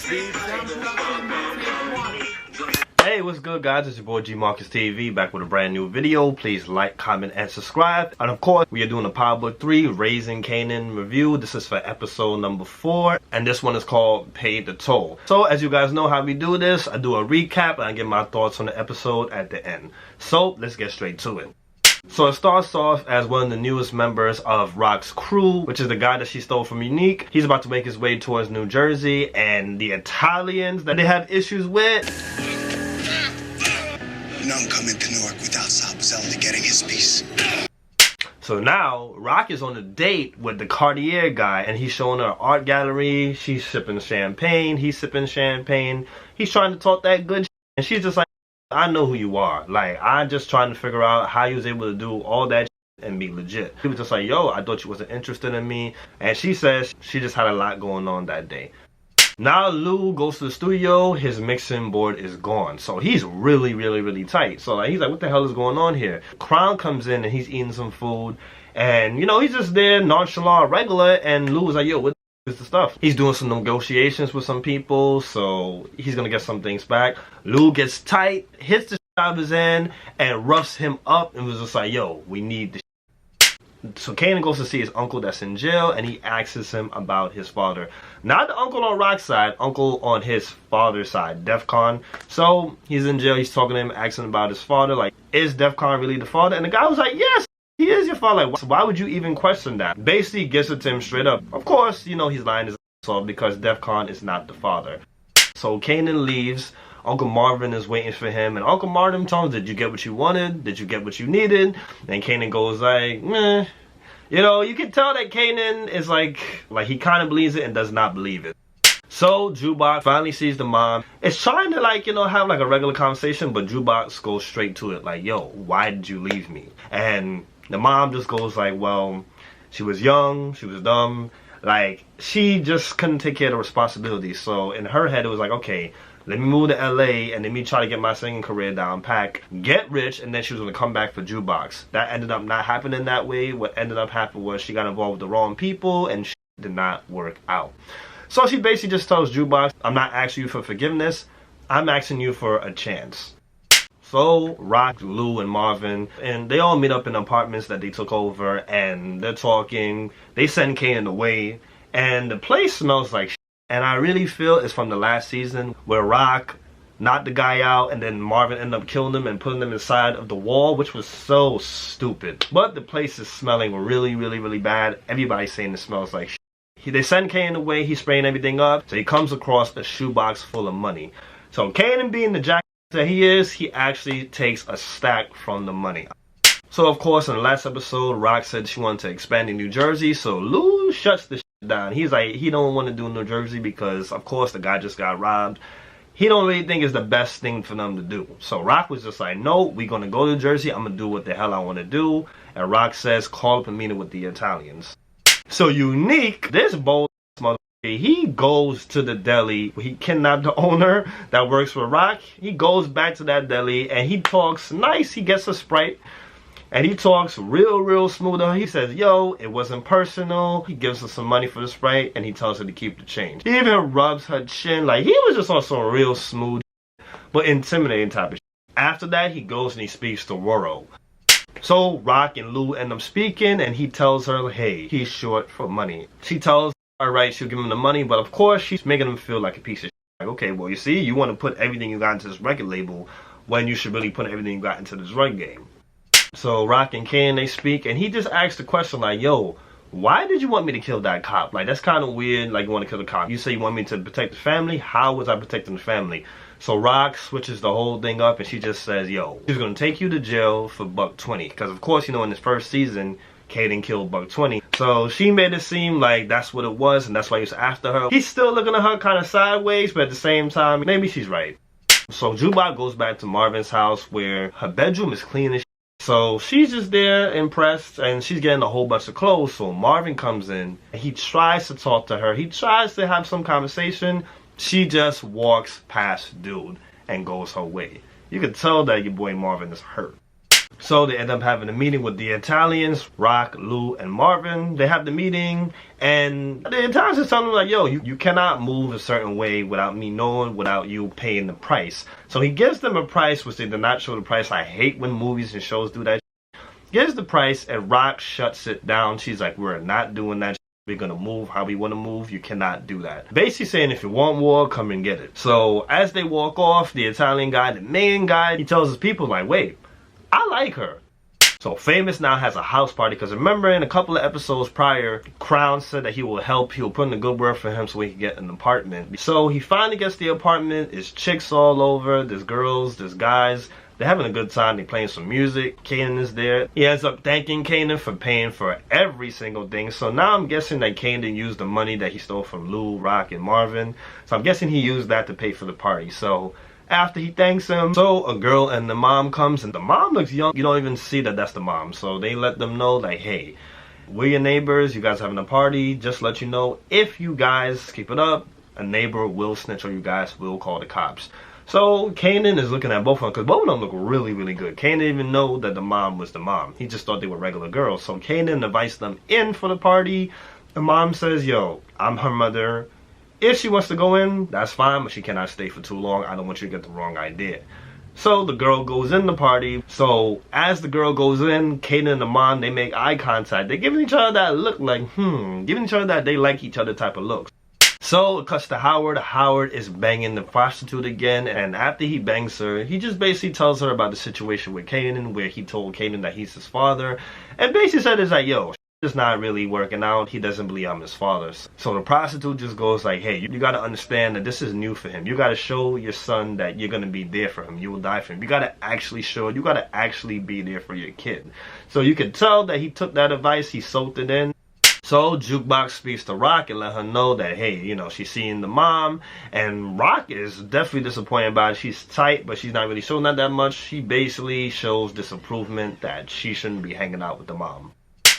Hey, what's good, guys? It's your boy G Marcus TV back with a brand new video. Please like, comment, and subscribe. And of course, we are doing a Power Book 3 Raising Kanan review. This is for episode number 4, and this one is called Pay the Toll. So as you guys know how we do this, I do a recap and I give my thoughts on the episode at the end. So let's get straight to it. So it starts off as one of the newest members of Rock's crew, which is the guy that she stole from Unique. He's about to make his way towards New Jersey, and the Italians that they have issues with. None coming to Newark without Salpazella getting his piece. So now Rock is on a date with the Cartier guy, and he's showing her art gallery. She's sipping champagne, he's sipping champagne. He's trying to talk that good shit, and she's just like, I know who you are. Like, I'm just trying to figure out how you was able to do all that shit and be legit. He was just like, yo, I thought you wasn't interested in me. And she says she just had a lot going on that day. Now Lou goes to the studio, his mixing board is gone. So he's really tight. So like, he's like, what the hell is going on here? Crown comes in and he's eating some food. And you know, he's just there, nonchalant, regular. And Lou was like, yo, what is the stuff? He's doing some negotiations with some people, so he's gonna get some things back. Lou gets tight, hits the shit out of his end, and roughs him up and was just like, yo, we need this shit. So Kanan goes to see his uncle that's in jail, and he asks him about his father. Not the uncle on Rock's side, uncle on his father's side, Defcon. So he's in jail, he's talking to him, asking about his father, like, is Defcon really the father? And the guy was like, yes, he is your father. Like, why would you even question that? Basically gets it to him straight up. Of course, you know, he's lying his ass off because Defcon is not the father. So Kanan leaves. Uncle Marvin is waiting for him, and Uncle Marvin tells him, did you get what you wanted? Did you get what you needed? And Kanan goes like, meh. You know, you can tell that Kanan is like he kind of believes it and does not believe it. So Jukebox finally sees the mom. It's trying to, like, you know, have like a regular conversation, but Jukebox goes straight to it, like, yo, why did you leave me? And the mom just goes like, well, she was young, she was dumb, like, she just couldn't take care of the responsibilities. So in her head, it was like, okay, let me move to LA and let me try to get my singing career down pack, get rich, and then she was going to come back for Jukebox. That ended up not happening that way. What ended up happening was she got involved with the wrong people, and shit did not work out. So she basically just tells Jukebox, I'm not asking you for forgiveness, I'm asking you for a chance. So Rock, Lou, and Marvin, and they all meet up in apartments that they took over, and they're talking. They send Kanan away, and the place smells like shit. And I really feel it's from the last season where Rock knocked the guy out, and then Marvin ended up killing him and putting him inside of the wall, which was so stupid. But the place is smelling really bad. Everybody's saying it smells like shit. They send Kanan away, he's spraying everything up, so he comes across a shoebox full of money. So Kanan, being the jack that he is, he actually takes a stack from the money. So of course, in the last episode, Rock said she wanted to expand in New Jersey, so Lou shuts the shit down. He's like, he don't want to do New Jersey because, of course, the guy just got robbed. He don't really think it's the best thing for them to do. So Rock was just like, no, we're going to go to Jersey, I'm going to do what the hell I want to do. And Rock says, call up a meeting with the Italians. So Unique, this bold motherfucker, he goes to the deli. He kidnapped the owner that works for Rock. He goes back to that deli and he talks nice. He gets a Sprite and he talks real smooth. He says, yo, it wasn't personal. He gives her some money for the Sprite and he tells her to keep the change. He even rubs her chin. Like, he was just on some real smooth but intimidating type of shit. After that, he goes and he speaks to Worrell. So Rock and Lou end up speaking, and he tells her, hey, he's short for money. She tells, alright, she'll give him the money, but of course she's making him feel like a piece of shit. Like, okay, well, you see, you want to put everything you got into this record label when you should really put everything you got into this drug game. So Rock and Kanan, they speak, and he just asks the question like, yo, why did you want me to kill that cop? Like, that's kind of weird, like, you want to kill the cop. You say you want me to protect the family? How was I protecting the family? So Rock switches the whole thing up and she just says, yo, she's going to take you to jail for $120. Because, of course, you know, in this first season, Kanan killed $120. So she made it seem like that's what it was and that's why he was after her. He's still looking at her kind of sideways, but at the same time, maybe she's right. So Jukebox goes back to Marvin's house where her bedroom is clean as shit. So she's just there, impressed, and she's getting a whole bunch of clothes. So Marvin comes in and he tries to talk to her. He tries to have some conversation. She just walks past dude and goes her way. You can tell that your boy Marvin is hurt. So they end up having a meeting with the Italians, Rock, Lou, and Marvin. They have the meeting, and the Italians is telling them like, yo, you cannot move a certain way without me knowing, without you paying the price. So he gives them a price, which they did not show the price. I hate when movies and shows do that. Gives the price, and Rock shuts it down. She's like, we're not doing that. We're gonna move how we want to move. You cannot do that. Basically saying, if you want war, come and get it. So as they walk off, the Italian guy, the main guy, he tells his people like, wait, I like her. So Famous now has a house party, because remember in a couple of episodes prior, Crown said that he will help, he will put in a good word for him so he can get an apartment. So he finally gets the apartment. There's chicks all over, there's girls, there's guys. They're having a good time. They're playing some music. Kanan is there. He ends up thanking Kanan for paying for every single thing. So now I'm guessing that Kanan used the money that he stole from Lou, Rock, and Marvin. So I'm guessing he used that to pay for the party. So after he thanks him, so a girl and the mom comes, and the mom looks young. You don't even see that that's the mom. So they let them know like, hey, we're your neighbors. You guys having a party. Just let you know, if you guys keep it up, a neighbor will snitch on you guys. Will call the cops. So Kanan is looking at both of them, because both of them look really, really good. Kanan didn't even know that the mom was the mom. He just thought they were regular girls. So Kanan invites them in for the party. The mom says, yo, I'm her mother. If she wants to go in, that's fine, but she cannot stay for too long. I don't want you to get the wrong idea. So the girl goes in the party. So as the girl goes in, Kanan and the mom, they make eye contact. They're giving each other that look like, giving each other that they like each other type of looks. So it cuts to Howard. Howard is banging the prostitute again, and after he bangs her, he just basically tells her about the situation with Kanan, where he told Kanan that he's his father, and basically said it's like, yo, it's not really working out. He doesn't believe I'm his father. So the prostitute just goes like, hey, you got to understand that this is new for him. You got to show your son that you're going to be there for him. You will die for him. You got to actually show it. You got to actually be there for your kid. So you can tell that he took that advice. He soaked it in. So Jukebox speaks to Rock and let her know that, hey, you know, she's seeing the mom. And Rock is definitely disappointed about it. She's tight, but she's not really showing that much. She basically shows disapproval that she shouldn't be hanging out with the mom.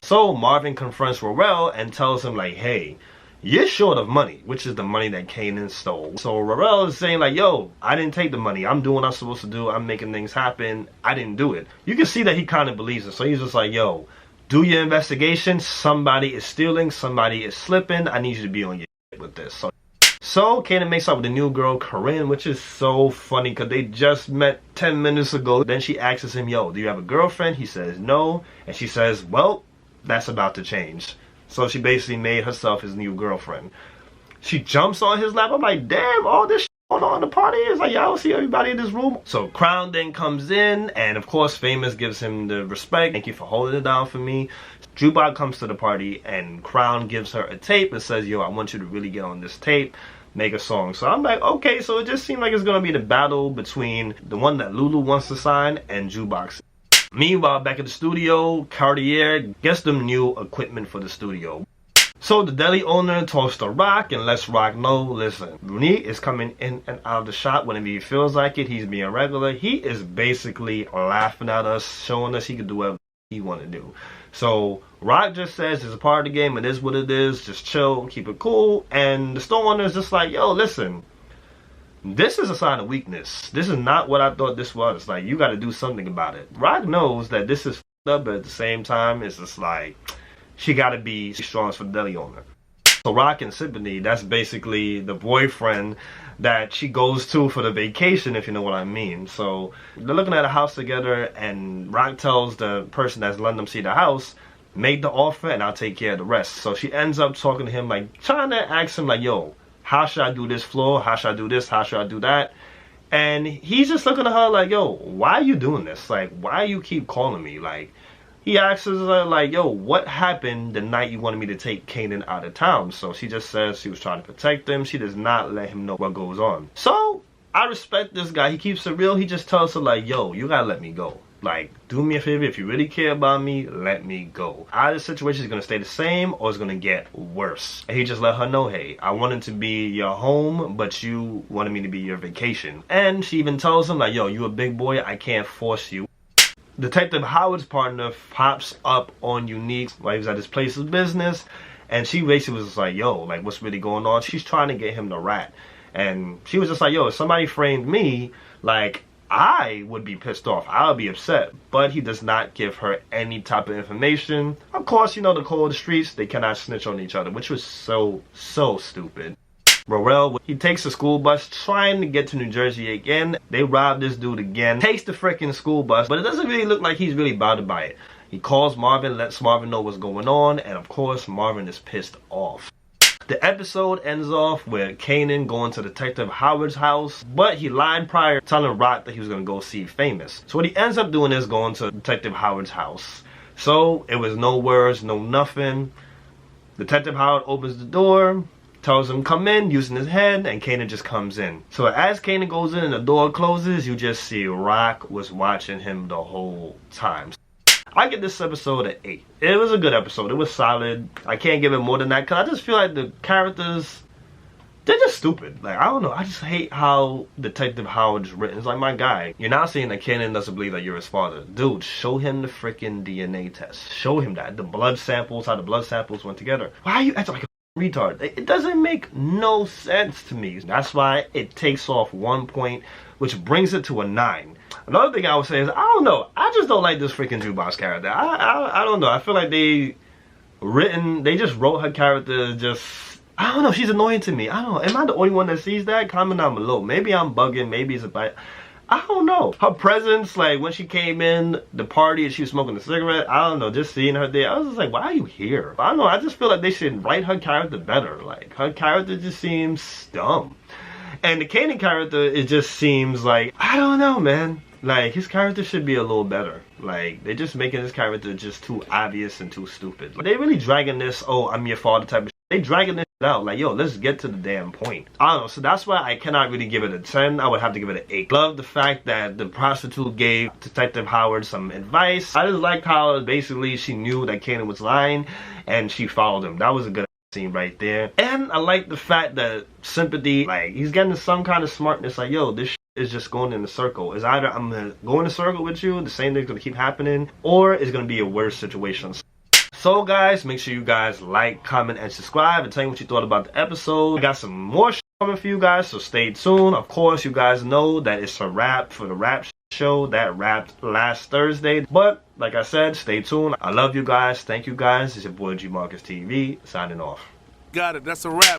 So Marvin confronts Rorel and tells him like, hey, you're short of money, which is the money that Kanan stole. So Rorel is saying like, yo, I didn't take the money. I'm doing what I'm supposed to do. I'm making things happen. I didn't do it. You can see that he kind of believes it. So he's just like, yo, do your investigation. Somebody is stealing. Somebody is slipping. I need you to be on your shit with this. So Kanan makes up with the new girl, Corinne, which is so funny because they just met 10 minutes ago. Then she asks him, yo, do you have a girlfriend? He says no. And she says, well, that's about to change. So she basically made herself his new girlfriend. She jumps on his lap. I'm like, damn, all this shit going on in the party is like, y'all see everybody in this room. So Crown then comes in, and of course Famous gives him the respect. Thank you for holding it down for me. Jukebox comes to the party, and Crown gives her a tape and says, yo, I want you to really get on this tape, make a song. So I'm like, okay, so it just seemed like it's gonna be the battle between the one that Lulu wants to sign and Jukebox. Meanwhile, back at the studio, Cartier gets them new equipment for the studio. So the deli owner talks to Rock and lets Rock know, listen, Runique is coming in and out of the shop whenever he feels like it. He's being regular. He is basically laughing at us, showing us he can do whatever he want to do. So Rock just says it's a part of the game. It is what it is. Just chill, keep it cool. And the store owner is just like, yo, listen, this is a sign of weakness. This is not what I thought this was. Like, you got to do something about it. Rock knows that this is f***ed up, but at the same time, it's just like, she got to be strong for the deli owner. So Rock and Symphony, that's basically the boyfriend that she goes to for the vacation, if you know what I mean. So they're looking at a house together, and Rock tells the person that's letting them see the house, make the offer and I'll take care of the rest. So she ends up talking to him, like trying to ask him like, yo, how should I do this floor? How should I do this? How should I do that? And he's just looking at her like, yo, why are you doing this? Like, why you keep calling me? Like, he asks her like, yo, what happened the night you wanted me to take Kanan out of town? So she just says she was trying to protect him. She does not let him know what goes on. So I respect this guy. He keeps it real. He just tells her like, yo, you gotta let me go. Like, do me a favor. If you really care about me, let me go. Either the situation is going to stay the same or it's going to get worse. And he just let her know, hey, I wanted to be your home, but you wanted me to be your vacation. And she even tells him, like, yo, you a big boy. I can't force you. Detective Howard's partner pops up on Unique while he was at his place of business. And she basically was just like, yo, like, what's really going on? She's trying to get him to rat. And she was just like, yo, if somebody framed me, like, I would be pissed off. I would be upset. But he does not give her any type of information. Of course, you know, the code of the streets, they cannot snitch on each other, which was so stupid. Morel, he takes the school bus trying to get to New Jersey again. They rob this dude again. Takes the freaking school bus, but it doesn't really look like he's really bothered by it. He calls Marvin, lets Marvin know what's going on, and of course, Marvin is pissed off. The episode ends off with Kanan going to Detective Howard's house, but he lied prior, telling Rock that he was going to go see Famous. So what he ends up doing is going to Detective Howard's house. So it was no words, no nothing. Detective Howard opens the door, tells him come in using his head, and Kanan just comes in. So as Kanan goes in and the door closes, you just see Rock was watching him the whole time. I give this episode an 8. It was a good episode. It was solid. I can't give it more than that because I just feel like the characters, they're just stupid. Like, I don't know. I just hate how Detective Howard is written. It's like, my guy, you're not saying that Kanan doesn't believe that you're his father. Dude, show him the freaking DNA test. Show him that. The blood samples, how the blood samples went together. Why are you acting like a retard? It doesn't make no sense to me. That's why it takes off 1 point, which brings it to a 9. Another thing I would say is, I don't know, I just don't like this freaking jukebox character. I don't know. I feel like they just wrote her character just, I don't know, she's annoying to me. I don't know. Am I the only one that sees that? Comment down below. Maybe I'm bugging. Maybe it's about, I don't know. Her presence, like when she came in the party and she was smoking a cigarette, I don't know, just seeing her there, I was just like, why are you here? I don't know, I just feel like they should write her character better. Like, her character just seems dumb. And the Kanan character, it just seems like, I don't know, man. Like, his character should be a little better. Like, they're just making his character just too obvious and too stupid. They really dragging this, oh, I'm your father type of shit. They dragging this out. Like, yo, let's get to the damn point. I don't know, so that's why I cannot really give it a 10. I would have to give it an 8. Love the fact that the prostitute gave Detective Howard some advice. I just like how basically she knew that Kanan was lying and she followed him. That was a good scene right there. And I like the fact that Sympathy, like, he's getting some kind of smartness. Like, yo, this is just going in a circle. It's either I'm gonna go in a circle with you, the same thing's gonna keep happening, or it's gonna be a worse situation. So guys, make sure you guys like, comment, and subscribe, and tell me what you thought about the episode. I got some more coming for you guys, so stay tuned. Of course, you guys know that it's a wrap for the rap show that wrapped last Thursday. But like I said, stay tuned. I love you guys. Thank you guys. It's your boy G Marcus TV signing off. Got it. That's a wrap.